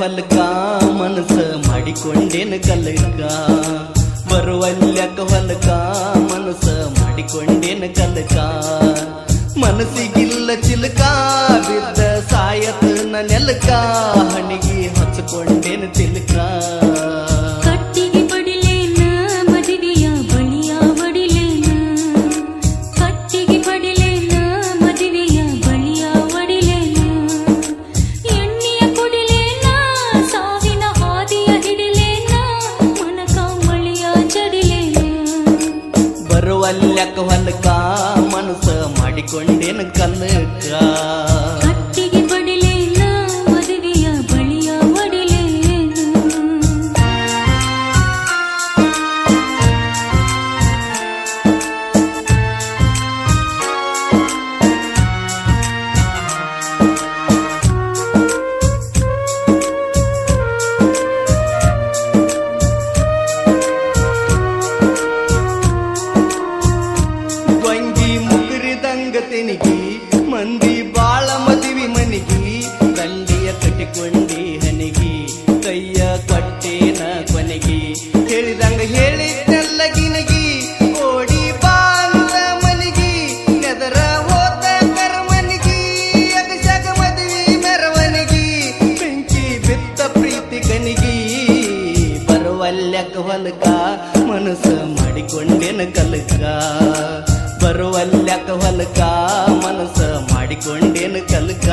ಹೊಲಕ ಮನಸ್ಸ ಮಾಡಿಕೊಂಡೇನ ಕಲಕ ಬರುವಲ್ಯಕ ಹೊಲಕ ಮನಸ್ಸ ಮಾಡಿಕೊಂಡೇನ ಕಲಕ ಮನಸ್ಸಿಗಿಲ್ಲ ಚಿಲಕ ಬಿದ್ದ ಸಾಯತ ನೆಲಕ ಹಣಿಗಿ ಹಚ್ಕೊಂಡೇನ ತಿಲಕ ಬರುವಲ್ಯಕ ಹೊಲಕ ಮನಸ್ಸ ಮಾಡಿಕೊಂಡೇನ ಕಲಕ ಕಟ್ಟಿಗೆ ಬಡಿಲೇನ ಮದುವೆಯ ಬಳಿಯ ಒಡಿಲೇನು ತೆನಿಗಿ ಮಂದಿ ಬಾಳ ಮದುವೆ ಮನಿಗಿ ದಂಡಿಯ ಕಟ್ಟಿಕೊಂಡಿ ಹನಿಗಿ ಕೈಯ ಕೊಟ್ಟೇನ ಕೊನೆಗಿ ಹೇಳಿದಂಗ ಹೇಳಿದ್ದೆಲ್ಲಗಿನಗಿ ಓಡಿ ಬಾಂದ ಮನಿಗಿ ನೆದರ ಹೋದ ಕರ್ಮನಿಗಿ ಅಗಸಗ ಮದುವೆ ಮೆರವನಿಗಿ ಬೆಂಕಿ ಬಿತ್ತ ಪ್ರೀತಿ ಗನಿಗಿ ಬರುವಲ್ಯಕ ಹೊಲಕ ಮನಸ್ಸ ಮಾಡಿಕೊಂಡೇನ ಕಲಕ ಬರುವಲ್ಯಕ ಹೊಲಕ ಮನಸ್ಸ ಮಾಡಿಕೊಂಡೇನ ಕಲಕ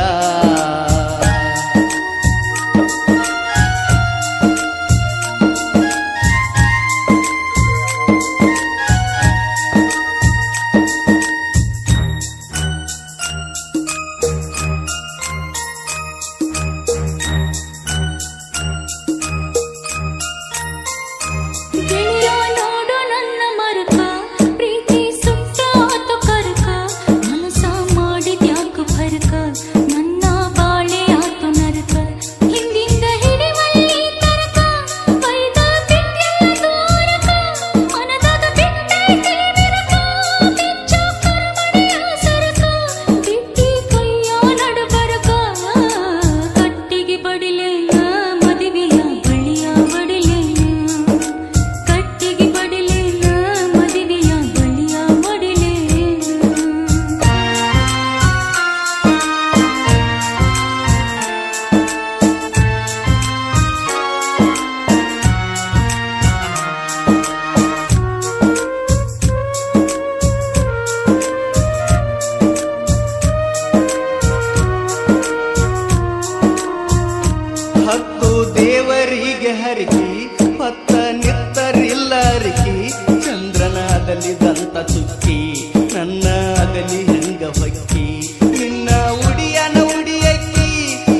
ಹತ್ತು ದೇವರಿಗೆ ಹರಿಕಿ ಹೊತ್ತ ನಿತ್ತರಿಲ್ಲ ಅರಿಕಿ ಚಂದ್ರನ ಅಗಲಿದಂತ ಚುಕ್ಕಿ ನನ್ನ ಅಗಲಿ ಹೆಂಗ ಹೊಕ್ಕಿ ನಿನ್ನ ಉಡಿಯನ ಉಡಿಯಕ್ಕಿ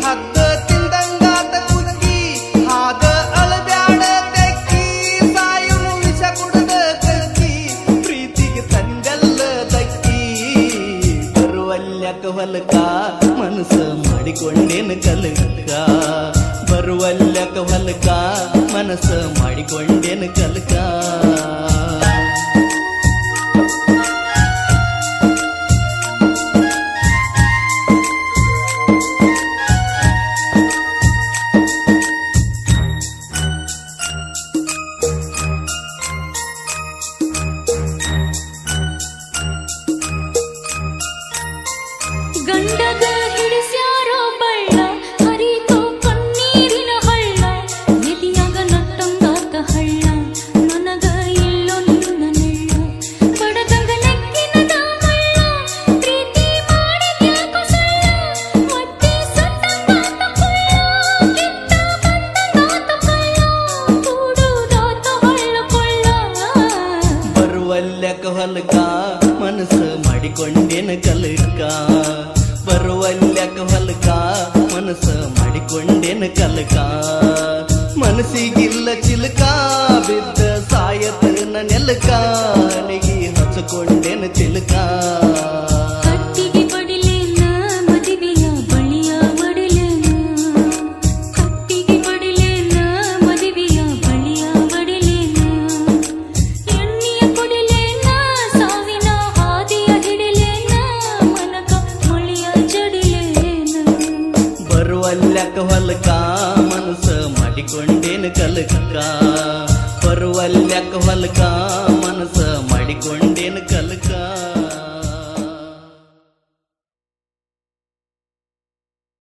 ಹಗ್ಗ ತಿಂದಂಗಾತ ಕುಕ್ಕಿ ಹಾಗ ಅಳಬ್ಯಾಡ ತೆಕ್ಕಿ ಸಾಯುನು ವಿಷ ಕುಡದ ಕಕ್ಕಿ ಪ್ರೀತಿಗೆ ತಂಗಲ್ಲ ದಕ್ಕಿ ಬರುವಲ್ಯಕ ಹೊಲಕ ಮನಸ್ಸ ಮಾಡಿಕೊಂಡೇನ ಕಲಕ ಬರುವಲ್ಯಕ ಹೊಲಕ ಮನಸ್ಸ ಮಾಡಿಕೊಂಡೇನ ಕಲಕ ಗಂಡಗ ಹಿಡಿಸ್ಯಾರೋ ಬಳ್ಳ ಹರಿತೋ ಕಣ್ಣೀರಿನ ಹಳ್ಳ ಎದಿಯಾಗ ನಟ್ಟಂಗಾತ ಹಳ್ಳ ನನಗ ಇಲ್ಲೋ ನಿನ್ನ ನೆಳ್ಳ ಬಡದಂಗ ನೆಕ್ಕಿನ ದಾಮಳ್ಳ ಪ್ರೀತಿ ಮಾಡಿದ್ಯಾಕೋ ಸಳ್ಳ ಒತ್ತಿ ಸುಟ್ಟಂಗಾತ ಕೊಳ್ಳ ಕಿತ್ತ ಬಂದಂಗಾತ ಕಳ್ಳ ಕೂಡುದಾತ ಹಳ್ಳ ಕೊಳ್ಳ ಬರುವಲ್ಯಕ ಹೊಲಕ ಮನಸ್ಸ ಮಾಡಿಕೊಂಡೇನ ಕಲಕ ಬರುವಲ್ಯಕ ಹೊಲಕ ಮನಸ್ಸ ಮಾಡಿಕೊಂಡೇನ ಕಲಕ ಮನಸ್ಸಿಗಿಲ್ಲ ಚಿಲಕ ಬಿದ್ದ ಸಾಯತ ನೆಲಕ ನೆಗಿ ಹಚ್ಕೊಂಡೇನ ತಿಲಕ ಕಟ್ಟಿಗೆ ಬಡಿಲೇನ ಮದುವೆಯ ಬಳಿಯ ಒಡಿಲೇನು ಕಟ್ಟಿಗೆ ಬಡಿಲೇನ ಮದುವೆಯ ಬಳಿಯ ಒಡಿಲೇನು ಎಣ್ಣೆಯ ಕುಡಿಲೇನ ಸಾವಿನ ಹಾದಿಯ ಹಿಡಿಲೇನ ಮನಕ ಮಳಿಯ ಜಡಿಲೇನು ಬರುವಲ್ಯಕ ಹೊಲಕ ಮನಸ್ಸ ಮಾಡಿಕೊಂಡೇನು ಕಲಕ ಬರುವಲ್ಯಾಕ ಹೊಲಕ ಮನಸ ಮಾಡಿಕೊಂಡೇನು ಕಲಕ